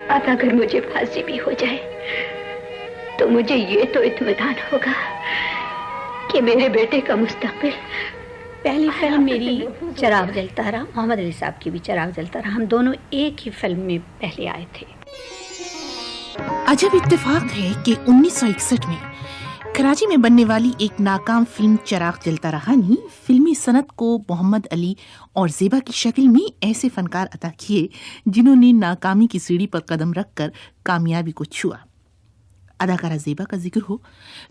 اب اگر مجھے پھانسی بھی ہو جائے تو مجھے یہ تو اطمینان ہوگا کہ میرے بیٹے کا مستقبل. پہلی فلم میری چراغ جلتا رہا، محمد علی صاحب کی بھی چراغ جلتا رہا. ہم دونوں ایک ہی فلم میں پہلے آئے تھے. عجب اتفاق ہے کہ 1961 میں کراچی میں بننے والی ایک ناکام فلم چراغ جلتا رہا نے فلمی صنعت کو محمد علی اور زیبا کی شکل میں ایسے فنکار عطا کیے جنہوں نے ناکامی کی سیڑھی پر قدم رکھ کر کامیابی کو چھوا. اداکارہ زیبا کا ذکر ہو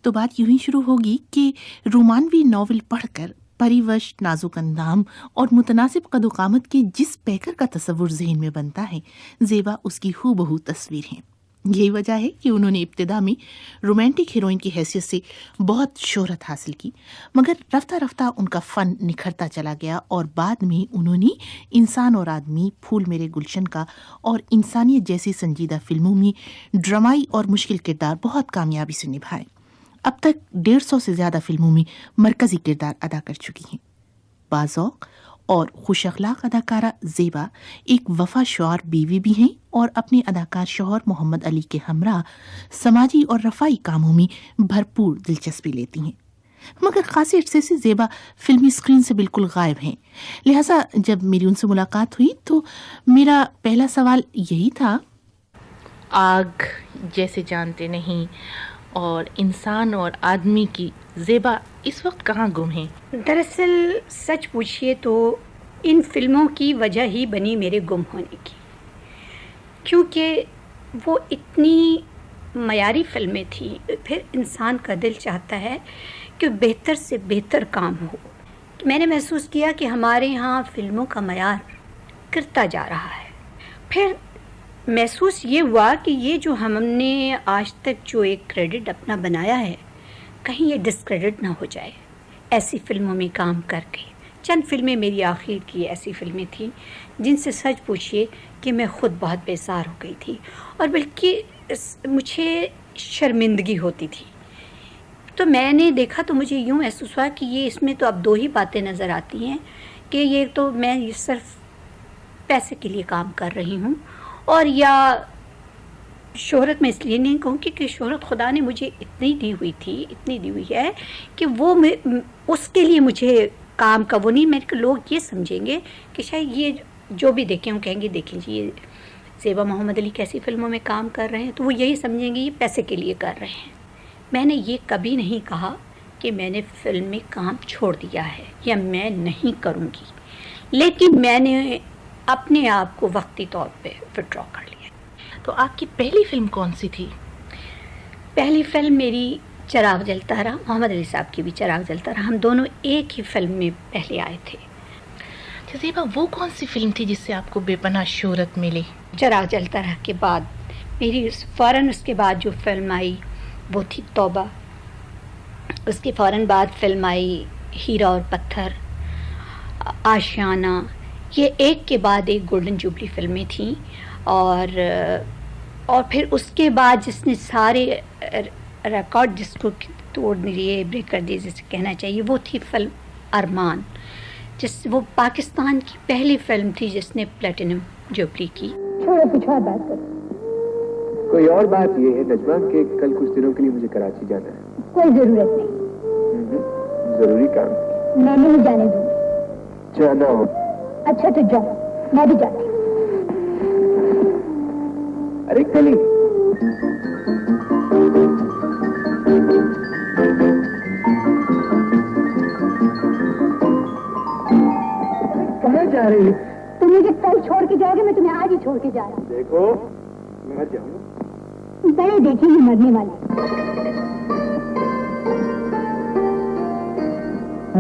تو بات یوں ہی شروع ہوگی کہ رومانوی ناول پڑھ کر پریوش، نازک اندام اور متناسب قد و قامت کے جس پیکر کا تصور ذہن میں بنتا ہے، زیبا اس کی ہو بہو تصویر ہیں. یہی وجہ ہے کہ انہوں نے ابتدا میں رومانٹک ہیروئن کی حیثیت سے بہت شہرت حاصل کی، مگر رفتہ رفتہ ان کا فن نکھرتا چلا گیا اور بعد میں انہوں نے انسان اور آدمی، پھول میرے گلشن کا اور انسانیت جیسی سنجیدہ فلموں میں ڈرامائی اور مشکل کردار بہت کامیابی سے نبھائے. اب تک 150 سے زیادہ فلموں میں مرکزی کردار ادا کر چکی ہیں. باذوق اور خوش اخلاق اداکارہ زیبا ایک وفا شعار بیوی بھی ہیں اور اپنے اداکار شوہر محمد علی کے ہمراہ سماجی اور رفاہی کاموں میں بھرپور دلچسپی لیتی ہیں. مگر خاصی عرصے سے زیبا فلمی اسکرین سے بالکل غائب ہیں. لہٰذا جب میری ان سے ملاقات ہوئی تو میرا پہلا سوال یہی تھا، آگ جیسے جانتے نہیں اور انسان اور آدمی کی زیبا اس وقت کہاں گم ہیں؟ دراصل سچ پوچھیے تو ان فلموں کی وجہ ہی بنی میرے گم ہونے کی، کیونکہ وہ اتنی معیاری فلمیں تھیں. پھر انسان کا دل چاہتا ہے کہ بہتر سے بہتر کام ہو. میں نے محسوس کیا کہ ہمارے ہاں فلموں کا معیار گرتا جا رہا ہے. پھر محسوس یہ ہوا کہ یہ جو ہم نے آج تک جو ایک کریڈٹ اپنا بنایا ہے، کہیں یہ ڈسکریڈٹ نہ ہو جائے ایسی فلموں میں کام کر کے. چند فلمیں میری آخر کی ایسی فلمیں تھیں جن سے سچ پوچھیے کہ میں خود بہت بیزار ہو گئی تھی اور بلکہ مجھے شرمندگی ہوتی تھی. تو میں نے دیکھا تو مجھے یوں محسوس ہوا کہ یہ اس میں تو اب دو ہی باتیں نظر آتی ہیں کہ یہ تو میں یہ صرف پیسے کے لیے کام کر رہی ہوں، اور یا شہرت میں اس لیے نہیں کہوں کہ شہرت خدا نے مجھے اتنی دی ہوئی تھی، اتنی دی ہوئی ہے کہ وہ اس کے لیے مجھے کام کا وہ نہیں. میرے کو لوگ یہ سمجھیں گے کہ شاید یہ جو بھی دیکھیں وہ کہیں گے دیکھیں جی یہ زیبا محمد علی کیسی فلموں میں کام کر رہے ہیں، تو وہ یہی سمجھیں گے یہ پیسے کے لیے کر رہے ہیں. میں نے یہ کبھی نہیں کہا کہ میں نے فلم میں کام چھوڑ دیا ہے یا میں نہیں کروں گی، لیکن میں نے اپنے آپ کو وقتی طور پہ وڈرا کر لیا. تو آپ کی پہلی فلم کون سی تھی؟ پہلی فلم میری چراغ جلتا رہا، محمد علی صاحب کی بھی چراغ جلتا رہا. ہم دونوں ایک ہی فلم میں پہلے آئے تھے. زیبا وہ کون سی فلم تھی جس سے آپ کو بے پناہ شہرت ملی؟ چراغ جلتا رہا کے بعد میری فوراً اس کے بعد جو فلم آئی وہ تھی توبہ. اس کے فوراً بعد فلم آئی ہیرا اور پتھر، آشیانہ. یہ ایک کے بعد ایک گولڈن جوبلی فلمیں تھیں. اور پھر اس کے بعد جس نے سارے ریکارڈ جس کو توڑ دیے، بریک کر دیے جسے کہنا چاہیے، وہ تھی فلم ارمان، وہ پاکستان کی پہلی فلم تھی جس نے پلیٹینم جوبلی کی. کوئی اور بات یہ ہے نجمہ کہ کل کچھ دنوں کے لیے مجھے کراچی جانا ہے. کوئی ضرورت نہیں. ضروری کام میں نہیں جانے دوں. جانا ہو. اچھا تو جاؤ، میں بھی جاتی ہوں. ارے کلی کہاں جا رہی ہے؟ تم مجھے کل چھوڑ کے جاؤ گے، میں تمہیں آج ہی چھوڑ کے جا رہا ہوں. دیکھو میں جاؤں بڑے دیکھیں گے مرنے والے.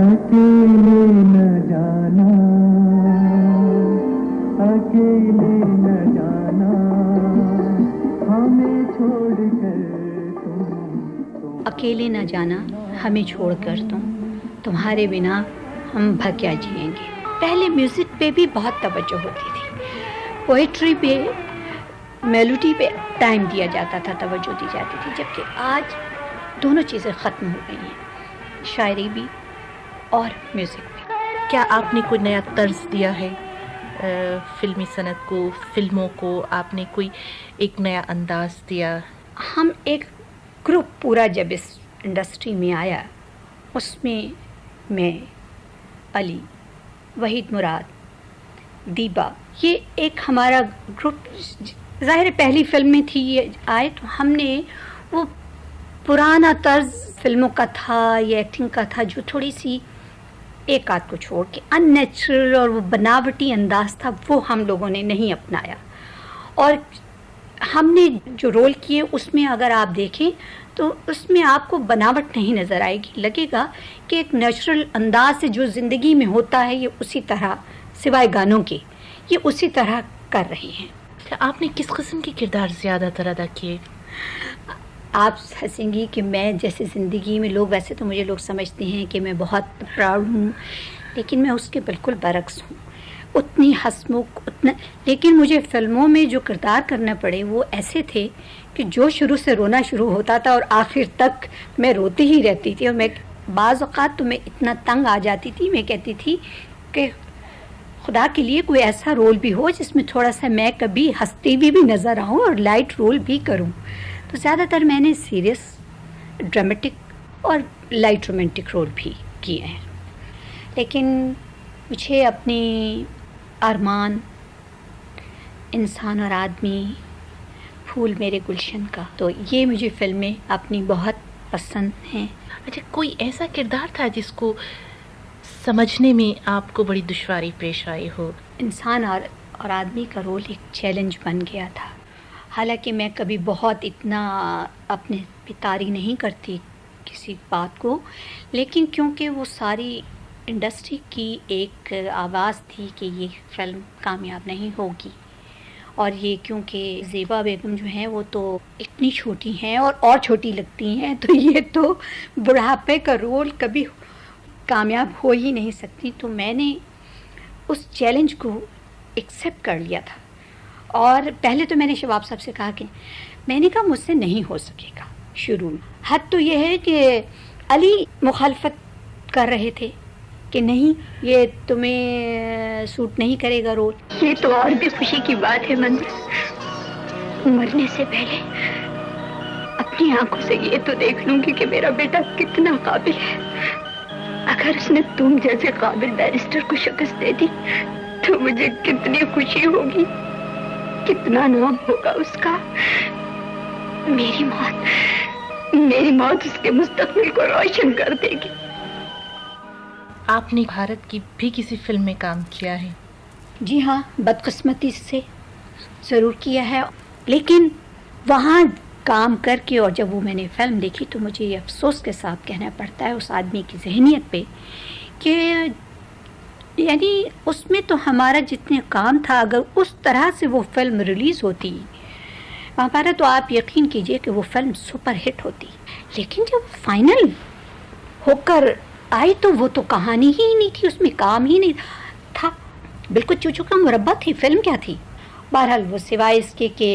اکیلے نہ جانا، اکیلے نہ جانا، ہمیں چھوڑ کر تم. اکیلے نہ جانا ہمیں چھوڑ کر تمہارے بنا ہم بھگیا جئیں گے. پہلے میوزک پہ بھی بہت توجہ ہوتی تھی، پوئٹری پہ، میلوڈی پہ ٹائم دیا جاتا تھا، توجہ دی جاتی تھی، جبکہ آج دونوں چیزیں ختم ہو گئی ہیں، شاعری بھی اور میوزک بھی. کیا آپ نے کوئی نیا طرز دیا ہے فلمی صنعت کو، فلموں کو آپ نے کوئی ایک نیا انداز دیا؟ ہم ایک گروپ پورا جب اس انڈسٹری میں آیا، اس میں میں، علی، وحید مراد، دیبا، یہ ایک ہمارا گروپ، ظاہر پہلی فلم میں تھی یہ آئے، تو ہم نے وہ پرانا طرز فلموں کا تھا یا ایکٹنگ کا تھا جو تھوڑی سی ایک آدھ کو چھوڑ کے ان نیچرل اور وہ بناوٹی انداز تھا، وہ ہم لوگوں نے نہیں اپنایا. اور ہم نے جو رول کیے اس میں اگر آپ دیکھیں تو اس میں آپ کو بناوٹ نہیں نظر آئے گی، لگے گا کہ ایک نیچرل انداز سے جو زندگی میں ہوتا ہے یہ اسی طرح، سوائے گانوں کے، یہ اسی طرح کر رہے ہیں. آپ نے کس قسم کے کردار زیادہ تر ادا کیے؟ آپ ہنسیں گی کہ میں جیسے زندگی میں لوگ، ویسے تو مجھے لوگ سمجھتے ہیں کہ میں بہت پراؤڈ ہوں، لیکن میں اس کے بالکل برعکس ہوں. اتنی ہسمکھ، اتنا، لیکن مجھے فلموں میں جو کردار کرنا پڑے وہ ایسے تھے کہ جو شروع سے رونا شروع ہوتا تھا اور آخر تک میں روتی ہی رہتی تھی. اور میں بعض اوقات تو میں اتنا تنگ آ جاتی تھی، میں کہتی تھی کہ خدا کے لیے کوئی ایسا رول بھی ہو جس میں تھوڑا سا میں کبھی ہنستی بھی نظر آؤں اور لائٹ رول بھی کروں. تو زیادہ تر میں نے سیریس، ڈرامٹک اور لائٹ رومانٹک رول بھی کیے ہیں. لیکن مجھے اپنی ارمان، انسان اور آدمی، پھول میرے گلشن کا، تو یہ مجھے فلمیں اپنی بہت پسند ہیں. اچھا، کوئی ایسا کردار تھا جس کو سمجھنے میں آپ کو بڑی دشواری پیش آئی ہو؟ انسان اور آدمی کا رول ایک چیلنج بن گیا تھا. حالانکہ میں کبھی بہت اتنا اپنے پہ طاری نہیں کرتی کسی بات کو، لیکن کیونکہ وہ ساری انڈسٹری کی ایک آواز تھی کہ یہ فلم کامیاب نہیں ہوگی. اور یہ کیونکہ زیبا بیگم جو ہیں وہ تو اتنی چھوٹی ہیں اور چھوٹی لگتی ہیں، تو یہ تو بڑھاپے کا رول کبھی کامیاب ہو ہی نہیں سکتی. تو میں نے اس چیلنج کو ایکسیپٹ کر لیا تھا. اور پہلے تو میں نے شباب صاحب سے کہا کہ میں نے کہا مجھ سے نہیں ہو سکے گا شروع میں. حد تو یہ ہے کہ علی مخالفت کر رہے تھے کہ نہیں یہ تمہیں سوٹ نہیں کرے گا رول. یہ تو اور بھی خوشی کی بات ہے منظر، مرنے سے پہلے اپنی آنکھوں سے یہ تو دیکھ لوں گی کہ میرا بیٹا کتنا قابل ہے. اگر اس نے تم جیسے قابل بیرسٹر کو شکست دے دی تو مجھے کتنی خوشی ہوگی، کتنا نام ہوگا اس کا. میری موت اس کے مستقبل کو روشن کر دے گی. آپ نے بھارت کی بھی کسی فلم میں کام کیا ہے؟ جی ہاں، بدقسمتی سے ضرور کیا ہے، لیکن وہاں کام کر کے اور جب وہ میں نے فلم دیکھی تو مجھے یہ افسوس کے ساتھ کہنا پڑتا ہے اس آدمی کی ذہنیت پہ کہ یعنی اس میں تو ہمارا جتنے کام تھا، اگر اس طرح سے وہ فلم ریلیز ہوتی ہمارا، تو آپ یقین کیجئے کہ وہ فلم سپر ہٹ ہوتی. لیکن جب فائنل ہو کر آئی تو وہ تو کہانی ہی نہیں تھی، اس میں کام ہی نہیں تھا، بالکل چوچو کا مربع تھی. فلم کیا تھی؟ بہرحال وہ سوائے اس کے کہ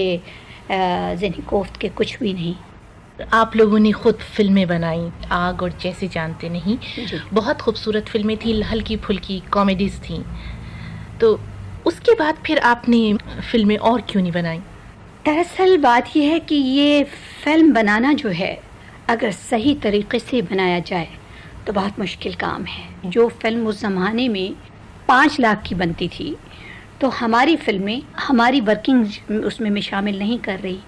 ذہنی کوفت کے کچھ بھی نہیں. آپ لوگوں نے خود فلمیں بنائیں، آگ اور جیسے جانتے نہیں، جی. بہت خوبصورت فلمیں تھیں، ہلکی پھلکی کامیڈیز تھیں. تو اس کے بعد پھر آپ نے فلمیں اور کیوں نہیں بنائیں؟ دراصل بات یہ ہے کہ یہ فلم بنانا جو ہے اگر صحیح طریقے سے بنایا جائے تو بہت مشکل کام ہے. جو فلم اس زمانے میں 5 لاکھ کی بنتی تھی تو ہماری فلمیں، ہماری ورکنگ اس میں شامل نہیں کر رہی،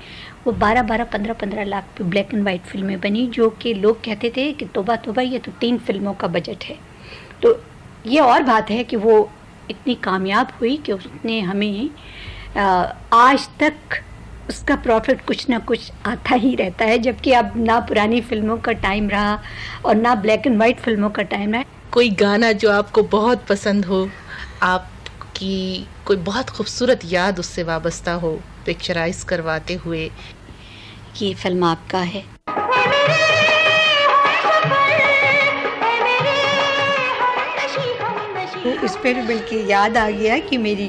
وہ 15 لاکھ پہ بلیک اینڈ وائٹ فلمیں بنی، جو کہ لوگ کہتے تھے کہ توبہ توبہ یہ تو 3 فلموں کا بجٹ ہے. تو یہ اور بات ہے کہ وہ اتنی کامیاب ہوئی کہ اس نے ہمیں آج تک اس کا پروفٹ کچھ نہ کچھ آتا ہی رہتا ہے، جبکہ اب نہ پرانی فلموں کا ٹائم رہا اور نہ بلیک اینڈ وائٹ فلموں کا ٹائم رہا. کوئی گانا جو آپ کو بہت پسند ہو، آپ کی کوئی بہت خوبصورت یاد اس سے وابستہ ہو، پکچرائز کرواتے ہوئے؟ یہ فلم آپ کا ہے. اس پہ بلکہ یاد آ گیا کہ میری